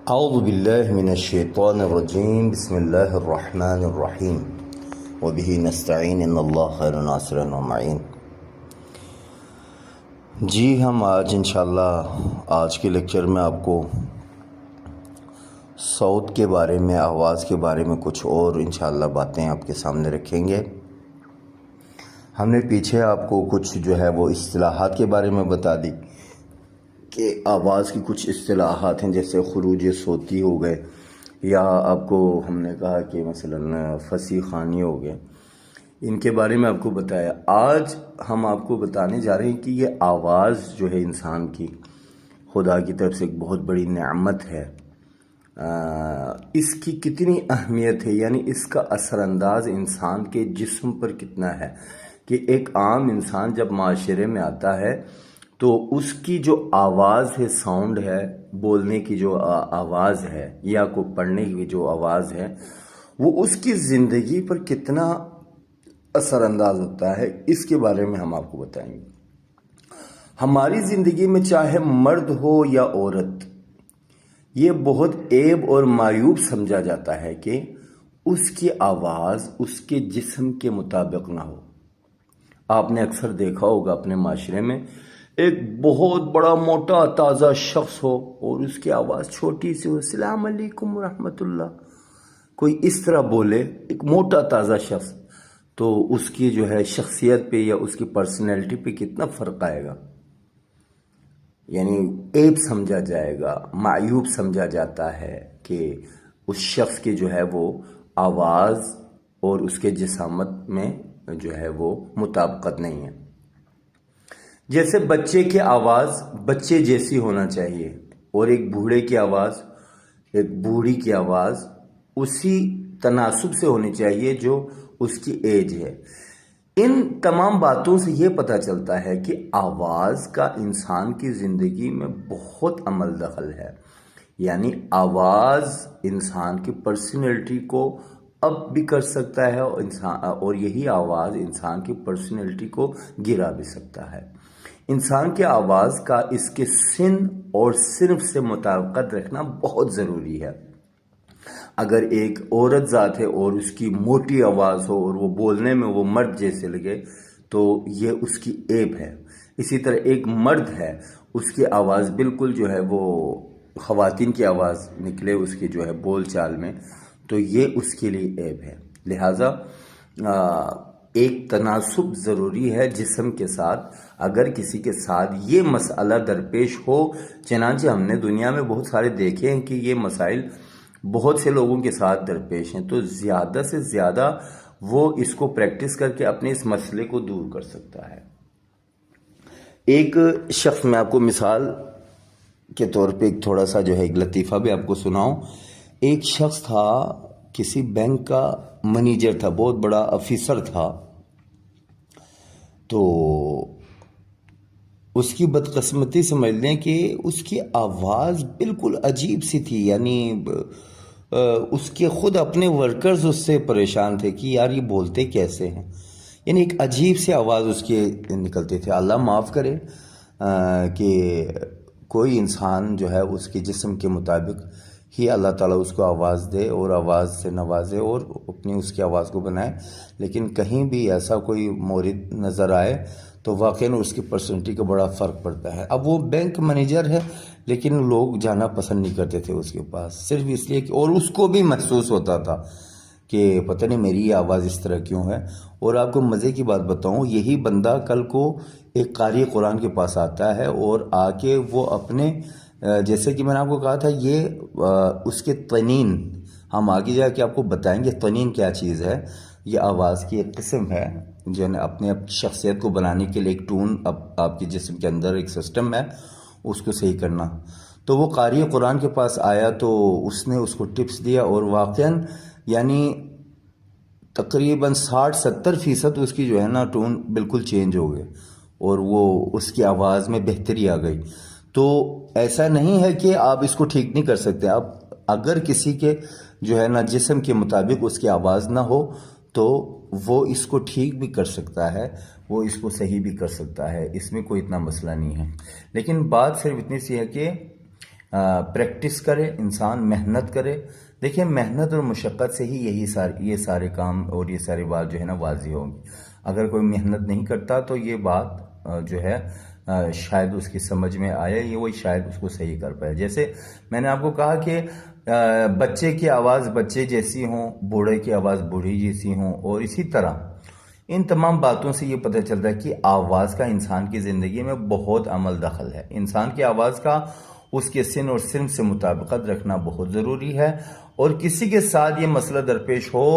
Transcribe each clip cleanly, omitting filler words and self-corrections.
اعوذ باللہ من الشیطان الرجیم بسم اللہ الرحمن الرحیم وبہ نستعین ان اللہ خیر ناصر و معین۔ جی ہم آج کے لیکچر میں آپ کو صوت کے بارے میں، آواز کے بارے میں کچھ اور انشاءاللہ باتیں آپ کے سامنے رکھیں گے۔ ہم نے پیچھے آپ کو کچھ وہ اصطلاحات کے بارے میں بتا دی کہ آواز کی کچھ اصطلاحات ہیں، جیسے خروج صوتی ہو گئے، یا آپ کو ہم نے کہا کہ مثلا فصیح خوانی ہو گئے، ان کے بارے میں آپ کو بتایا۔ آج ہم آپ کو بتانے جا رہے ہیں کہ یہ آواز انسان کی خدا کی طرف سے ایک بہت بڑی نعمت ہے، اس کی کتنی اہمیت ہے، یعنی اس کا اثر انداز انسان کے جسم پر کتنا ہے کہ ایک عام انسان جب معاشرے میں آتا ہے تو اس کی جو آواز ہے، ساؤنڈ ہے، بولنے کی جو آواز ہے یا کو پڑھنے کی جو آواز ہے، وہ اس کی زندگی پر کتنا اثر انداز ہوتا ہے، اس کے بارے میں ہم آپ کو بتائیں گے۔ ہماری زندگی میں چاہے مرد ہو یا عورت، یہ بہت عیب اور معیوب سمجھا جاتا ہے کہ اس کی آواز اس کے جسم کے مطابق نہ ہو۔ آپ نے اکثر دیکھا ہوگا اپنے معاشرے میں ایک بہت بڑا موٹا تازہ شخص ہو اور اس کی آواز چھوٹی سی ہو، السلام علیکم ورحمۃ اللہ، کوئی اس طرح بولے، ایک موٹا تازہ شخص، تو اس کی شخصیت پہ یا اس کی پرسنالٹی پہ کتنا فرق آئے گا، یعنی عیب سمجھا جائے گا، معیوب سمجھا جاتا ہے کہ اس شخص کی وہ آواز اور اس کے جسامت میں وہ مطابقت نہیں ہے۔ جیسے بچے کی آواز بچے جیسی ہونا چاہیے، اور ایک بوڑھے کی آواز، ایک بوڑھی کی آواز اسی تناسب سے ہونی چاہیے جو اس کی ایج ہے۔ ان تمام باتوں سے یہ پتہ چلتا ہے کہ آواز کا انسان کی زندگی میں بہت عمل دخل ہے، یعنی آواز انسان کی پرسنالٹی کو اب بھی کر سکتا ہے، اور یہی آواز انسان کی پرسنالٹی کو گرا بھی سکتا ہے۔ انسان کی آواز کا اس کے سن اور صنف سے مطابقت رکھنا بہت ضروری ہے۔ اگر ایک عورت ذات ہے اور اس کی موٹی آواز ہو اور وہ بولنے میں وہ مرد جیسے لگے تو یہ اس کی عیب ہے۔ اسی طرح ایک مرد ہے، اس کی آواز بالکل وہ خواتین کی آواز نکلے اس کی بول چال میں، تو یہ اس کے لیے عیب ہے۔ لہٰذا ایک تناسب ضروری ہے جسم کے ساتھ۔ اگر کسی کے ساتھ یہ مسئلہ درپیش ہو، چنانچہ ہم نے دنیا میں بہت سارے دیکھے ہیں کہ یہ مسائل بہت سے لوگوں کے ساتھ درپیش ہیں، تو زیادہ سے زیادہ وہ اس کو پریکٹس کر کے اپنے اس مسئلے کو دور کر سکتا ہے۔ ایک شخص، میں آپ کو مثال کے طور پہ ایک تھوڑا سا ایک لطیفہ بھی آپ کو سناؤں۔ ایک شخص تھا، کسی بینک کا منیجر تھا، بہت بڑا آفیسر تھا، تو اس کی بدقسمتی سمجھ لیں کہ اس کی آواز بالکل عجیب سی تھی، یعنی اس کے خود اپنے ورکرز اس سے پریشان تھے کہ یار یہ بولتے کیسے ہیں، یعنی ایک عجیب سی آواز اس کے نکلتی تھی۔ اللہ معاف کرے کہ کوئی انسان اس کے جسم کے مطابق ہی اللہ تعالیٰ اس کو آواز دے اور آواز سے نوازے اور اپنی اس کی آواز کو بنائے، لیکن کہیں بھی ایسا کوئی مورد نظر آئے تو واقعاً اس کی پرسنالٹی کا بڑا فرق پڑتا ہے۔ اب وہ بینک مینیجر ہے، لیکن لوگ جانا پسند نہیں کرتے تھے اس کے پاس، صرف اس لیے کہ، اور اس کو بھی محسوس ہوتا تھا کہ پتہ نہیں میری یہ آواز اس طرح کیوں ہے۔ اور آپ کو مزے کی بات بتاؤں، یہی بندہ کل کو ایک قاری قرآن کے پاس آتا ہے اور آ کے وہ اپنے، جیسے کہ میں نے آپ کو کہا تھا، یہ اس کے طنین، ہم آگے جا کے آپ کو بتائیں گے طنین کیا چیز ہے۔ یہ آواز کی ایک قسم ہے اپنے شخصیت کو بنانے کے لیے ایک ٹون آپ کے جسم کے اندر ایک سسٹم ہے، اس کو صحیح کرنا۔ تو وہ قاری قرآن کے پاس آیا تو اس نے اس کو ٹپس دیا، اور واقعاً یعنی تقریباً 60-70% اس کی ٹون بالکل چینج ہو گئے، اور وہ اس کی آواز میں بہتری آ گئی۔ تو ایسا نہیں ہے کہ آپ اس کو ٹھیک نہیں کر سکتے، آپ اگر کسی کے جسم کے مطابق اس کی آواز نہ ہو تو وہ اس کو ٹھیک بھی کر سکتا ہے، وہ اس کو صحیح بھی کر سکتا ہے، اس میں کوئی اتنا مسئلہ نہیں ہے۔ لیکن بات صرف اتنی سی ہے کہ پریکٹس کرے انسان، محنت کرے. دیکھیں محنت اور مشقت سے ہی یہ سارے کام اور یہ ساری بات جو ہے نا واضح ہوگی. اگر کوئی محنت نہیں کرتا تو یہ بات جو ہے شاید اس کی سمجھ میں آئے، یہ وہی شاید اس کو صحیح کر پائے. جیسے میں نے آپ کو کہا کہ بچے کی آواز بچے جیسی ہوں، بوڑھے کی آواز بوڑھی جیسی ہوں، اور اسی طرح ان تمام باتوں سے یہ پتہ چلتا ہے کہ آواز کا انسان کی زندگی میں بہت عمل دخل ہے. انسان کی آواز کا اس کے سن اور سن سے مطابقت رکھنا بہت ضروری ہے، اور کسی کے ساتھ یہ مسئلہ درپیش ہو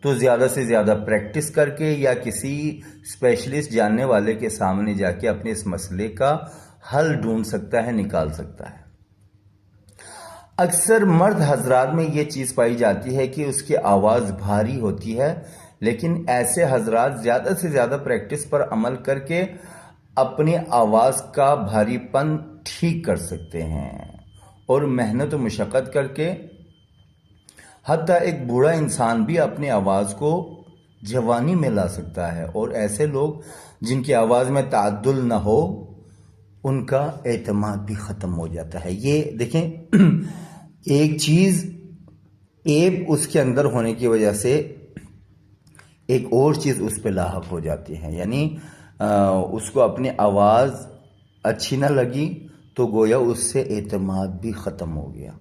تو زیادہ سے زیادہ پریکٹس کر کے یا کسی اسپیشلسٹ جاننے والے کے سامنے جا کے اپنے اس مسئلے کا حل ڈھونڈ سکتا ہے، نکال سکتا ہے. اکثر مرد حضرات میں یہ چیز پائی جاتی ہے کہ اس کی آواز بھاری ہوتی ہے، لیکن ایسے حضرات زیادہ سے زیادہ پریکٹس پر عمل کر کے اپنی آواز کا بھاری پن ٹھیک کر سکتے ہیں، اور محنت و مشقت کر کے حتیٰ ایک بوڑھا انسان بھی اپنی آواز کو جوانی میں لا سکتا ہے. اور ایسے لوگ جن کی آواز میں تعدل نہ ہو ان کا اعتماد بھی ختم ہو جاتا ہے. یہ دیکھیں ایک چیز ایب اس کے اندر ہونے کی وجہ سے ایک اور چیز اس پہ لاحق ہو جاتی ہے، یعنی اس کو اپنی آواز اچھی نہ لگی تو گویا اس سے اعتماد بھی ختم ہو گیا،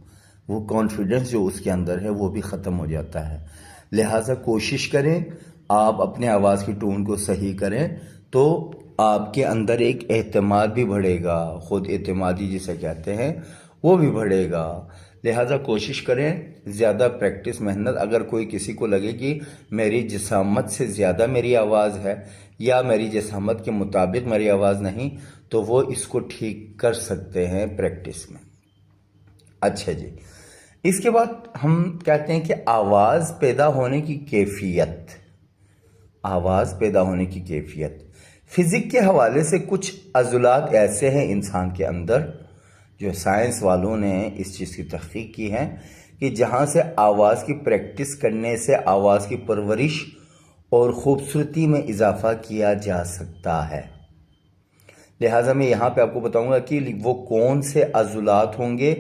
وہ کانفیڈنس جو اس کے اندر ہے وہ بھی ختم ہو جاتا ہے. لہٰذا کوشش کریں آپ اپنے آواز کی ٹون کو صحیح کریں تو آپ کے اندر ایک اعتماد بھی بڑھے گا، خود اعتمادی جسے کہتے ہیں وہ بھی بڑھے گا. لہٰذا کوشش کریں زیادہ پریکٹس محنت. اگر کوئی کسی کو لگے کہ میری جسامت سے زیادہ میری آواز ہے یا میری جسامت کے مطابق میری آواز نہیں تو وہ اس کو ٹھیک کر سکتے ہیں پریکٹس میں. اچھا جی، اس کے بعد ہم کہتے ہیں کہ آواز پیدا ہونے کی کیفیت. آواز پیدا ہونے کی کیفیت فزک کے حوالے سے کچھ عضلات ایسے ہیں انسان کے اندر جو سائنس والوں نے اس چیز کی تحقیق کی ہے کہ جہاں سے آواز کی پریکٹس کرنے سے آواز کی پرورش اور خوبصورتی میں اضافہ کیا جا سکتا ہے. لہٰذا میں یہاں پہ آپ کو بتاؤں گا کہ وہ کون سے عضلات ہوں گے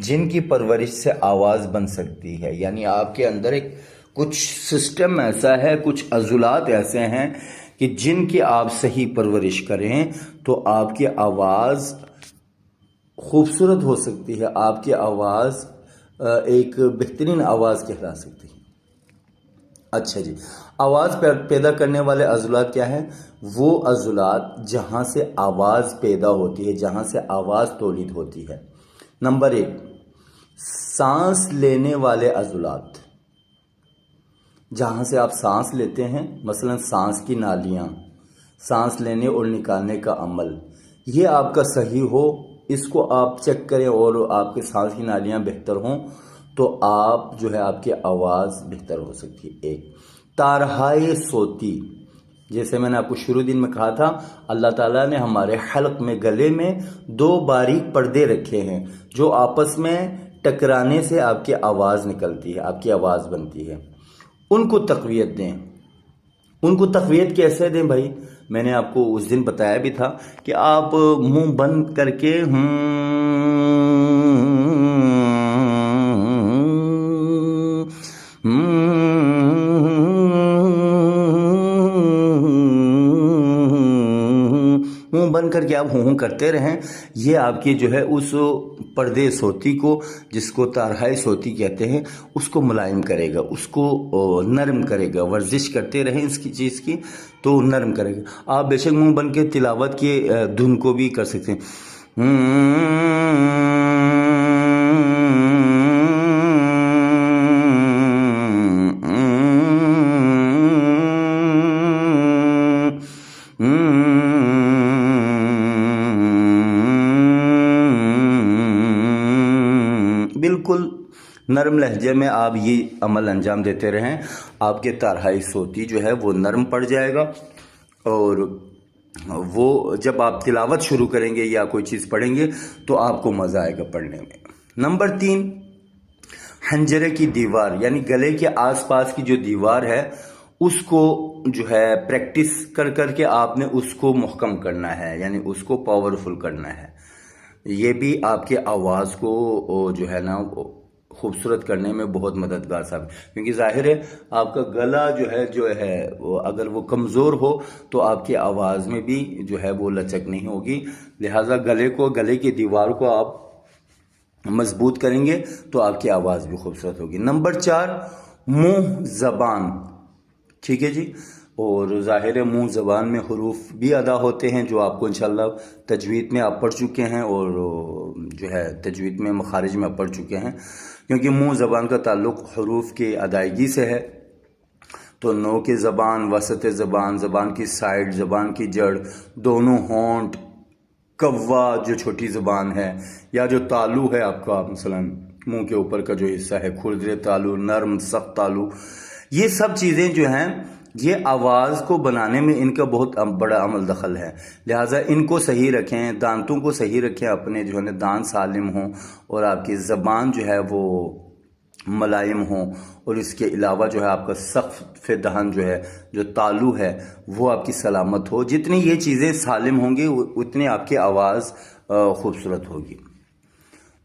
جن کی پرورش سے آواز بن سکتی ہے. یعنی آپ کے اندر ایک کچھ سسٹم ایسا ہے، کچھ عضلات ایسے ہیں کہ جن کی آپ صحیح پرورش کریں تو آپ کی آواز خوبصورت ہو سکتی ہے، آپ کی آواز ایک بہترین آواز کہلا سکتی ہے. اچھا جی، آواز پیدا کرنے والے عضلات کیا ہیں؟ وہ عضلات جہاں سے آواز پیدا ہوتی ہے، جہاں سے آواز تولید ہوتی ہے. نمبر 1، سانس لینے والے عضلات. جہاں سے آپ سانس لیتے ہیں، مثلا سانس کی نالیاں، سانس لینے اور نکالنے کا عمل، یہ آپ کا صحیح ہو، اس کو آپ چیک کریں اور آپ کے سانس کی نالیاں بہتر ہوں تو آپ جو ہے آپ کی آواز بہتر ہو سکتی ہے. ایک تارہائے صوتی، جیسے میں نے آپ کو شروع دن میں کہا تھا اللہ تعالیٰ نے ہمارے حلق میں گلے میں 2 باریک پردے رکھے ہیں جو آپس میں ٹکرانے سے آپ کی آواز نکلتی ہے، آپ کی آواز بنتی ہے. ان کو تقویت دیں. ان کو تقویت کیسے دیں بھائی؟ میں نے آپ کو اس دن بتایا بھی تھا کہ آپ منہ بند کر کے منہ بند کر کے آپ ہوں کرتے رہیں. یہ آپ کی جو ہے اس پردے صوتی کو، جس کو تارہائے صوتی کہتے ہیں، اس کو ملائم کرے گا، اس کو نرم کرے گا. ورزش کرتے رہیں اس کی چیز کی تو نرم کرے گا. آپ بے شک منہ بند کے تلاوت کی دھن کو بھی کر سکتے ہیں. بالکل نرم لہجے میں آپ یہ عمل انجام دیتے رہیں، آپ کے تارہائی صوتی جو ہے وہ نرم پڑ جائے گا، اور وہ جب آپ تلاوت شروع کریں گے یا کوئی چیز پڑھیں گے تو آپ کو مزہ آئے گا پڑھنے میں. نمبر 3، حنجرے کی دیوار، یعنی گلے کے آس پاس کی جو دیوار ہے اس کو جو ہے پریکٹس کر کے آپ نے اس کو محکم کرنا ہے، یعنی اس کو پاورفل کرنا ہے. یہ بھی آپ کے آواز کو جو ہے نا خوبصورت کرنے میں بہت مددگار ثابت، کیونکہ ظاہر ہے آپ کا گلا جو ہے اگر وہ کمزور ہو تو آپ کی آواز میں بھی جو ہے وہ لچک نہیں ہوگی، لہٰذا گلے کی دیوار کو آپ مضبوط کریں گے تو آپ کی آواز بھی خوبصورت ہوگی۔ نمبر 4، منہ زبان، ٹھیک ہے جی، اور ظاہر ہے منہ زبان میں حروف بھی ادا ہوتے ہیں جو آپ کو انشاءاللہ تجوید میں آپ پڑھ چکے ہیں، اور جو ہے تجوید میں مخارج میں آپ پڑھ چکے ہیں، کیونکہ منہ زبان کا تعلق حروف کی ادائیگی سے ہے۔ تو نو کی زبان، وسط زبان، زبان کی سائڈ، زبان کی جڑ، دونوں ہونٹ، کوا جو چھوٹی زبان ہے، یا جو تالو ہے آپ کا مثلا منہ کے اوپر کا جو حصہ ہے، کھردرے تالو، نرم سخت تالو، یہ سب چیزیں جو ہیں یہ آواز کو بنانے میں ان کا بہت بڑا عمل دخل ہے، لہٰذا ان کو صحیح رکھیں، دانتوں کو صحیح رکھیں، اپنے جو ہے دانت سالم ہوں، اور آپ کی زبان جو ہے وہ ملائم ہوں، اور اس کے علاوہ جو ہے آپ کا سقف دہن جو ہے، جو تالو ہے، وہ آپ کی سلامت ہو۔ جتنی یہ چیزیں سالم ہوں گی اتنی آپ کی آواز خوبصورت ہوگی۔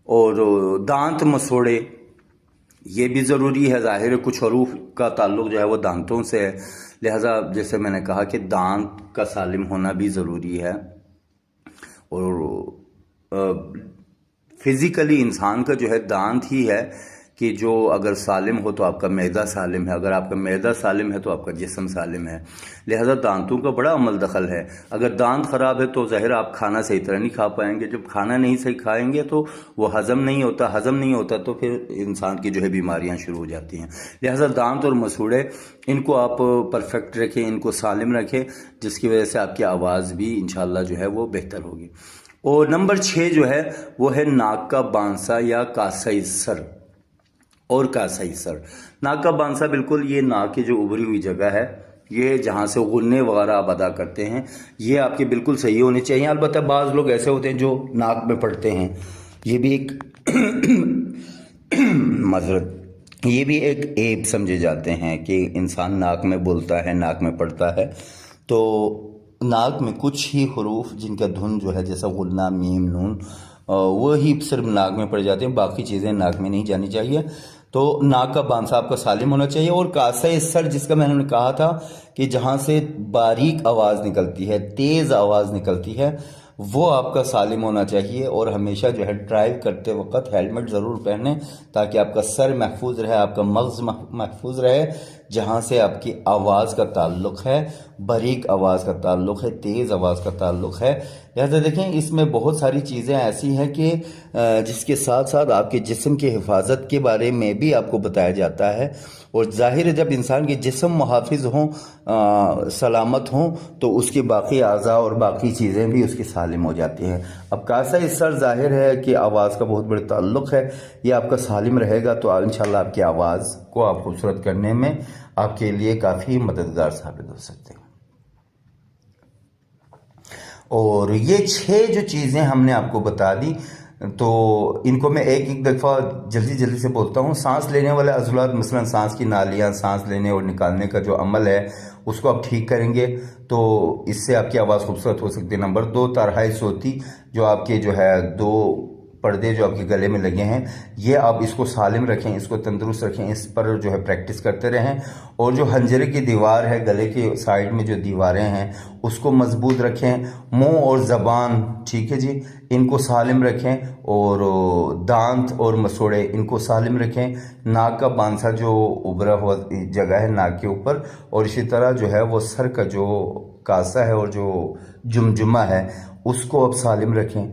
اور دانت مسوڑے یہ بھی ضروری ہے، ظاہر ہے کچھ حروف کا تعلق جو ہے وہ دانتوں سے ہے، لہٰذا جیسے میں نے کہا کہ دانت کا سالم ہونا بھی ضروری ہے۔ اور فزیکلی انسان کا جو ہے دانت ہی ہے کہ جو اگر سالم ہو تو آپ کا معدہ سالم ہے، اگر آپ کا معدہ سالم ہے تو آپ کا جسم سالم ہے، لہذا دانتوں کا بڑا عمل دخل ہے۔ اگر دانت خراب ہے تو ظاہر آپ کھانا صحیح طرح نہیں کھا پائیں گے، جب کھانا نہیں صحیح کھائیں گے تو وہ ہضم نہیں ہوتا تو پھر انسان کی جو ہے بیماریاں شروع ہو جاتی ہیں، لہذا دانت اور مسوڑے ان کو آپ پرفیکٹ رکھیں، ان کو سالم رکھیں، جس کی وجہ سے آپ کی آواز بھی انشاءاللہ جو ہے وہ بہتر ہوگی۔ اور نمبر 6 جو ہے وہ ہے ناک کا بانسا یا کاسائی سر اور کاسائی سر۔ ناک کا بانسا بالکل یہ ناک کی جو ابھری ہوئی جگہ ہے، یہ جہاں سے غنّے وغیرہ آپ ادا کرتے ہیں، یہ آپ کے بالکل صحیح ہونے چاہیے۔ البتہ بعض لوگ ایسے ہوتے ہیں جو ناک میں پڑتے ہیں، یہ بھی ایک معذرت، یہ بھی ایک عیب سمجھے جاتے ہیں کہ انسان ناک میں بولتا ہے، ناک میں پڑتا ہے، تو ناک میں کچھ ہی حروف جن کا دھن جو ہے جیسا غنّہ، میم، نون، وہی صرف ناک میں پڑ جاتے ہیں، باقی چیزیں ناک میں نہیں جانی چاہیے۔ تو ناک کا بانسا آپ کا سالم ہونا چاہیے۔ اور کاسائی سر جس کا میں نے کہا تھا کہ جہاں سے باریک آواز نکلتی ہے، تیز آواز نکلتی ہے، وہ آپ کا سالم ہونا چاہیے۔ اور ہمیشہ جو ہے ڈرائیو کرتے وقت ہیلمٹ ضرور پہنیں تاکہ آپ کا سر محفوظ رہے، آپ کا مغز محفوظ رہے، جہاں سے آپ کی آواز کا تعلق ہے، باریک آواز کا تعلق ہے، تیز آواز کا تعلق ہے۔ لہٰذا دیکھیں اس میں بہت ساری چیزیں ایسی ہیں کہ جس کے ساتھ ساتھ آپ کے جسم کی حفاظت کے بارے میں بھی آپ کو بتایا جاتا ہے، اور ظاہر ہے جب انسان کے جسم محافظ ہوں، سلامت ہوں، تو اس کے باقی اعضاء اور باقی چیزیں بھی اس کی سالم ہو جاتی ہیں۔ اب کاسائی سر ظاہر ہے کہ آواز کا بہت بڑا تعلق ہے، یہ آپ کا سالم رہے گا تو انشاءاللہ آپ کی آواز کو آپ خوبصورت کرنے میں آپ کے لیے کافی مددگار ثابت ہو سکتے ہیں۔ اور یہ 6 جو چیزیں ہم نے آپ کو بتا دی، تو ان کو میں ایک دفعہ جلدی سے بولتا ہوں۔ سانس لینے والے عضلات، مثلا سانس کی نالیاں، سانس لینے اور نکالنے کا جو عمل ہے اس کو آپ ٹھیک کریں گے تو اس سے آپ کی آواز خوبصورت ہو سکتی ہے۔ نمبر 2، تارہائی صوتی، جو آپ کے جو ہے 2 پردے جو آپ کے گلے میں لگے ہیں، یہ آپ اس کو سالم رکھیں، اس کو تندرست رکھیں، اس پر جو ہے پریکٹس کرتے رہیں۔ اور جو حنجرے کی دیوار ہے، گلے کے سائیڈ میں جو دیواریں ہیں اس کو مضبوط رکھیں۔ منہ اور زبان، ٹھیک ہے جی، ان کو سالم رکھیں، اور دانت اور مسوڑے ان کو سالم رکھیں۔ ناک کا بانسا جو ابھرا ہوا جگہ ہے ناک کے اوپر، اور اسی طرح جو ہے وہ سر کا جو کاسا ہے اور جو جمجمہ ہے اس کو آپ سالم رکھیں،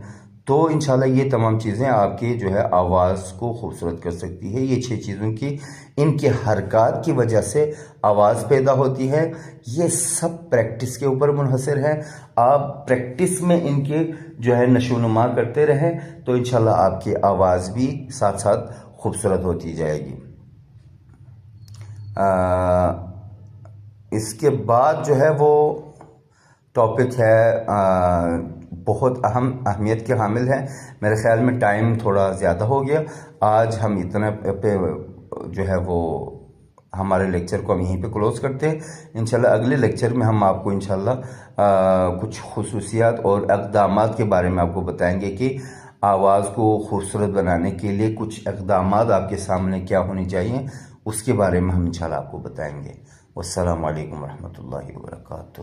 تو انشاءاللہ یہ تمام چیزیں آپ کی جو ہے آواز کو خوبصورت کر سکتی ہے۔ یہ 6 چیزوں کی، ان کے حرکات کی وجہ سے آواز پیدا ہوتی ہے۔ یہ سب پریکٹس کے اوپر منحصر ہے۔ آپ پریکٹس میں ان کے جو ہے نشو و نما کرتے رہیں تو انشاءاللہ آپ کی آواز بھی ساتھ ساتھ خوبصورت ہوتی جائے گی۔ اس کے بعد جو ہے وہ ٹاپک ہے بہت اہمیت کے حامل ہے۔ میرے خیال میں ٹائم تھوڑا زیادہ ہو گیا، آج ہم اتنا پہ جو ہے وہ ہمارے لیکچر کو ہم یہیں پہ کلوز کرتے ہیں۔ انشاءاللہ اگلے لیکچر میں ہم آپ کو انشاءاللہ کچھ خصوصیات اور اقدامات کے بارے میں آپ کو بتائیں گے کہ آواز کو خوبصورت بنانے کے لیے کچھ اقدامات آپ کے سامنے کیا ہونی چاہیے، اس کے بارے میں ہم انشاءاللہ آپ کو بتائیں گے۔ والسلام علیکم ورحمۃ اللہ وبرکاتہ۔